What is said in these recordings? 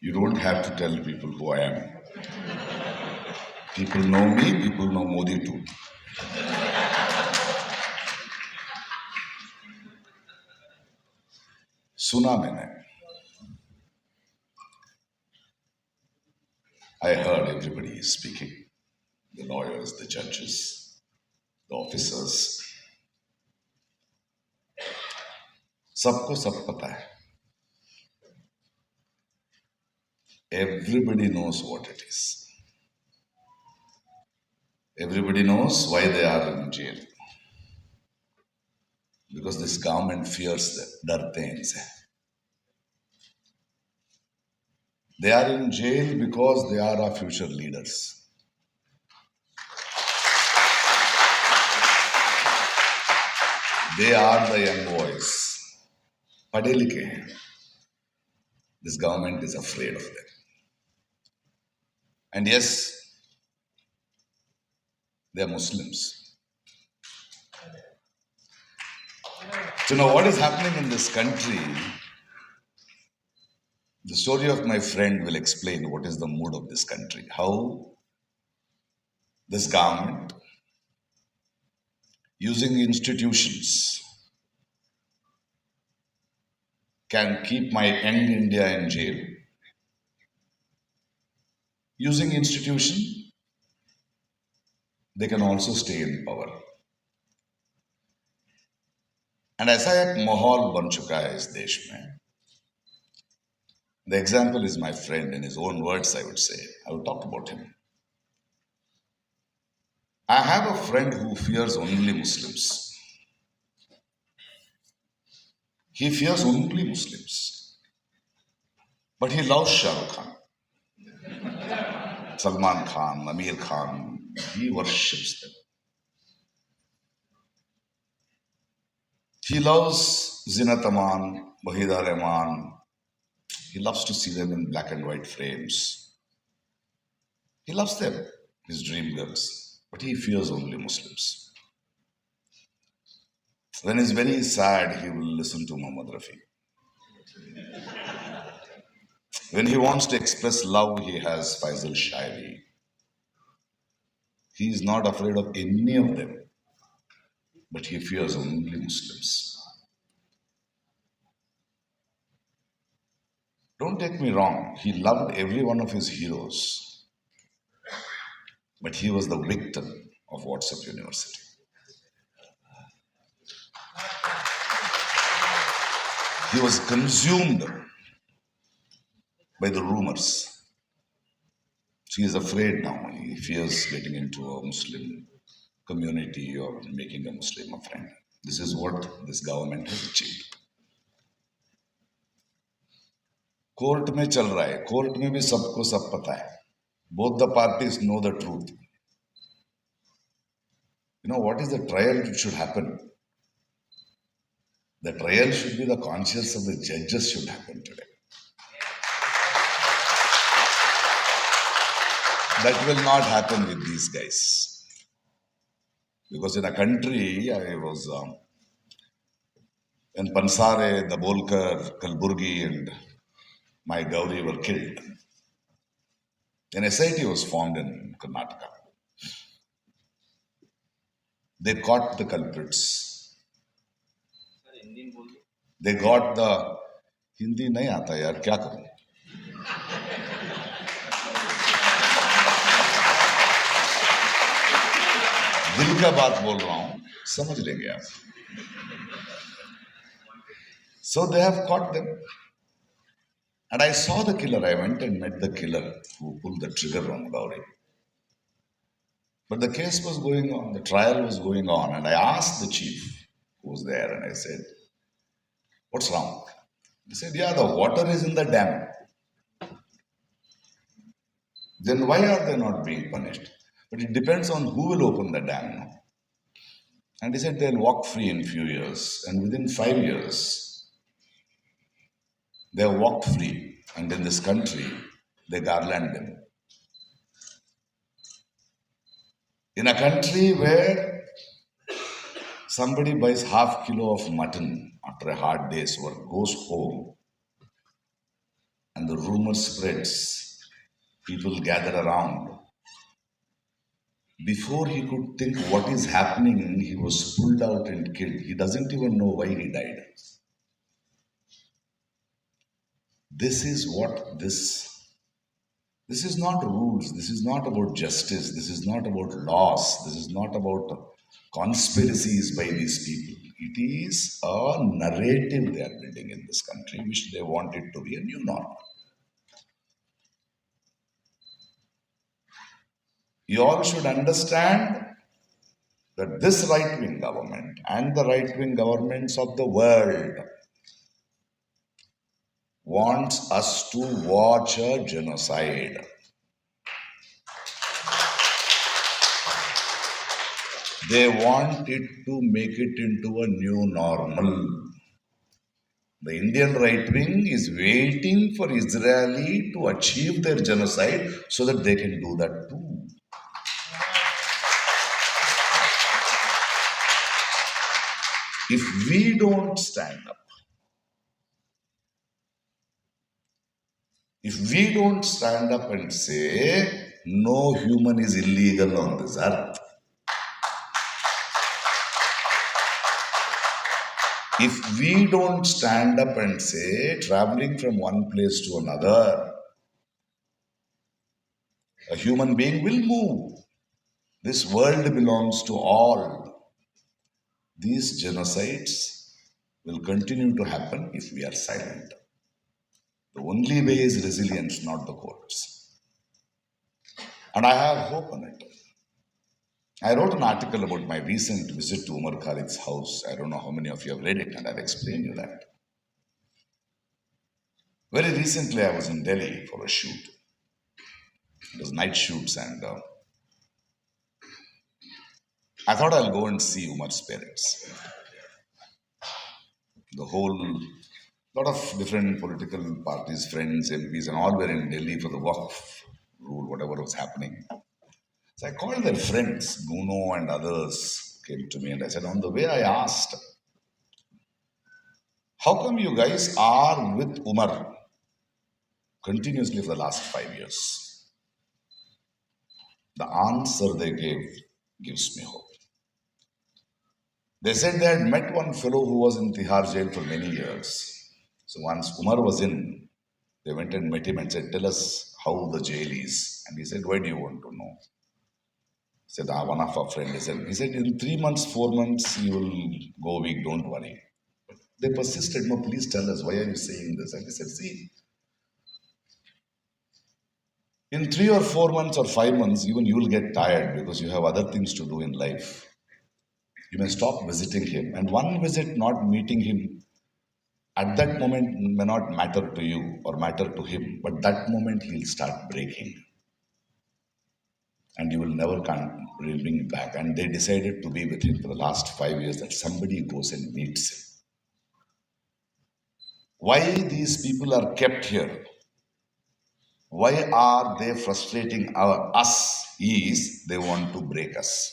You don't have to tell people who I am. People know me, people know Modi too. सुना मैंने. I heard everybody is speaking. The lawyers, the judges, the officers. सबको सब पता है. Everybody knows what it is. Everybody knows why they are in jail. Because this government fears them, डरते हैं इनसे. They are in jail because they are our future leaders. They are the young boys. पढ़े लिखे हैं. This government is afraid of them. And yes, they are Muslims. So now what is happening in this country, the story of my friend will explain what is the mood of this country. How this government, using institutions, can keep my young India in jail. Using institution, they can also stay in power. And ऐसा एक माहौल बन चुका है इस देश में. The example is my friend. In his own words, I would say. I will talk about him. I have a friend who fears only Muslims. He fears only Muslims. But he loves Shah Rukh Khan, Salman Khan, Amir Khan. He worships them. He loves Zinat Aman, Wahida Rahman. He loves to see them in black and white frames. He loves them, his dream girls. But he fears only Muslims. When he's very sad, he will listen to Muhammad Rafi. When he wants to express love, he has Faisal Shairi. He is not afraid of any of them, but he fears only Muslims. Don't take me wrong, he loved every one of his heroes, but he was the victim of WhatsApp University. He was consumed by the rumors. So he is afraid now. He fears getting into a Muslim community or making a Muslim a friend. This is what this government has achieved. Court में चल रहा है. Court में भी सबको सब पता है. Both the parties know the truth. You know what is the trial that should happen? The trial should be the conscience of the judges should happen today. That will not happen with these guys. Because in a country, I was when Pansare, Dabolkar, Kalburgi, and my Gauri were killed. An SIT was formed in Karnataka. They caught the culprits. They got the Hindi नहीं आता यार क्या करूं. दिल का बात बोल रहा हूं, समझ लेंगे आप. So they have caught them. And I saw the killer. I went and met the killer who pulled the trigger on Gauri. But the case was going on, the trial was going on, and I asked the chief who was there, and I said, "What's wrong?" He said, "Yeah, the water is in the dam." Then why are they not being punished? But it depends on who will open the dam. No? And he said they'll walk free in few years, and within 5 years, they have walked free, and in this country, they garland them. In a country where somebody buys half kilo of mutton after a hard day's work, goes home, and the rumor spreads. People gather around. Before he could think what is happening, he was pulled out and killed. He doesn't even know why he died. This is what this is not rules. This is not about justice. This is not about laws. This is not about conspiracies by these people. It is a narrative they are building in this country, which they want it to be a new normal. You all should understand that this right wing government and the right wing governments of the world wants us to watch a genocide. They want it to make it into a new normal. The Indian right wing is waiting for Israeli to achieve their genocide so that they can do that too. If we don't stand up, and say, no human is illegal on this earth, if we don't stand up and say, traveling from one place to another, a human being will move. This world belongs to all. These genocides will continue to happen if we are silent. The only way is resilience, not the courts. And I have hope on it. I wrote an article about my recent visit to Umar Khalid's house. I don't know how many of you have read it, and I've explained you that. Very recently, I was in Delhi for a shoot. It was night shoots, and I thought I'll go and see Umar's parents. The whole lot of different political parties, friends, MPs, and all were in Delhi for the Waqf rule, whatever was happening. So I called their friends, Nuno and others came to me, and I said, on the way I asked, how come you guys are with Umar continuously for the last 5 years? The answer they gave gives me hope. They said they had met one fellow who was in Tihar jail for many years. So once Umar was in, they went and met him and said, tell us how the jail is. And he said, why do you want to know? He said, one of our friends. He said, in 3 months, 4 months, you will go weak, don't worry. But they persisted, no, please tell us, why are you saying this? And he said, see, in 3 or 4 months or 5 months, even you will get tired because you have other things to do in life. You may stop visiting him. And one visit not meeting him at that moment may not matter to you or matter to him, but that moment he'll start breaking. And you will never come bring him back. And they decided to be with him for the last 5 years, that somebody goes and meets him. Why these people are kept here? Why are they frustrating us? Is they want to break us.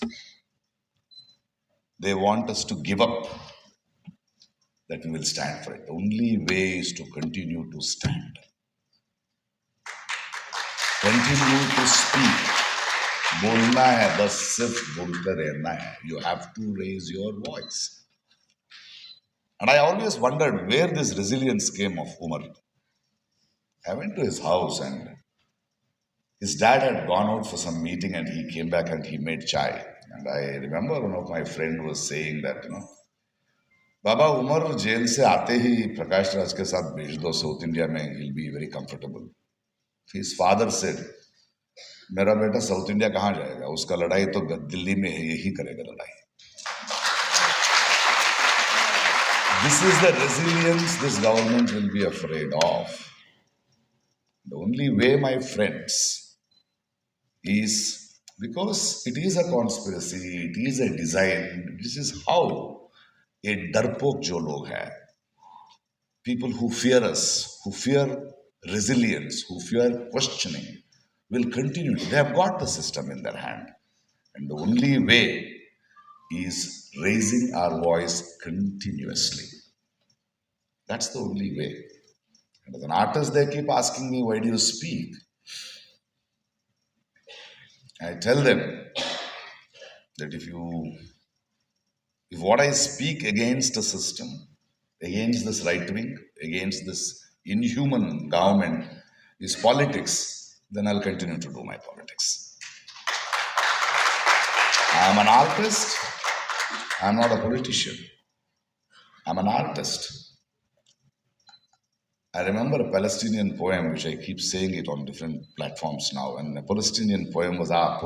They want us to give up, that we will stand for it. The only way is to continue to stand. Continue to speak. बोलना है, बस सिर्फ बोलते रहना है. You have to raise your voice. And I always wondered where this resilience came of Umar. I went to his house and his dad had gone out for some meeting and he came back and he made chai. And I remember one of my friend was saying that, Baba Umar jail se aate hi Prakash Raj ke saath bhej do South India mein, he'll be very comfortable. His father said, मेरा बेटा south India कहाँ जाएगा, उसका लड़ाई तो दिल्ली में है, यही करेगा लड़ाई. This is the resilience this government will be afraid of. The only way, my friends, is because it is a conspiracy, it is a design. This is how a darpok jo log hai, people who fear us, who fear resilience, who fear questioning, will continue. They have got the system in their hand. And the only way is raising our voice continuously. That's the only way. And as an artist, they keep asking me, why do you speak? I tell them that if what I speak against a system, against this right wing, against this inhuman government is politics, then I'll continue to do my politics. I'm an artist, I'm not a politician. I'm an artist. I remember a Palestinian poem, which I keep saying it on different platforms now. And a Palestinian poet was asked,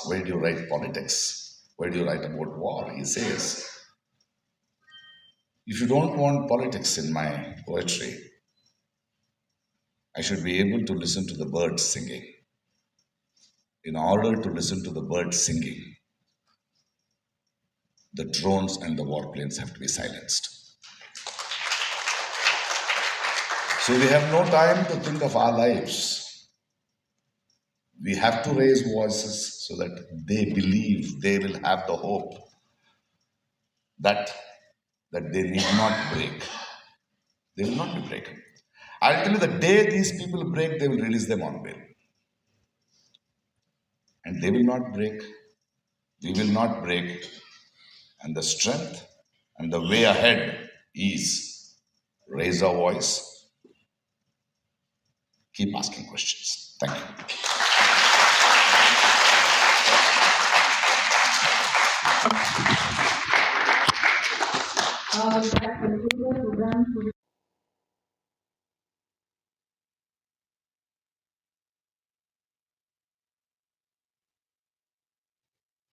why do you write politics? Why do you write about war? He says, if you don't want politics in my poetry, I should be able to listen to the birds singing. In order to listen to the birds singing, the drones and the warplanes have to be silenced. So we have no time to think of our lives. We have to raise voices so that they believe, they will have the hope that they need not break. They will not be breaken. I'll tell you, the day these people break, they will release them on bail. And they will not break. We will not break. And the strength and the way ahead is raise our voice, keep asking questions. Thank you. That concludes the program.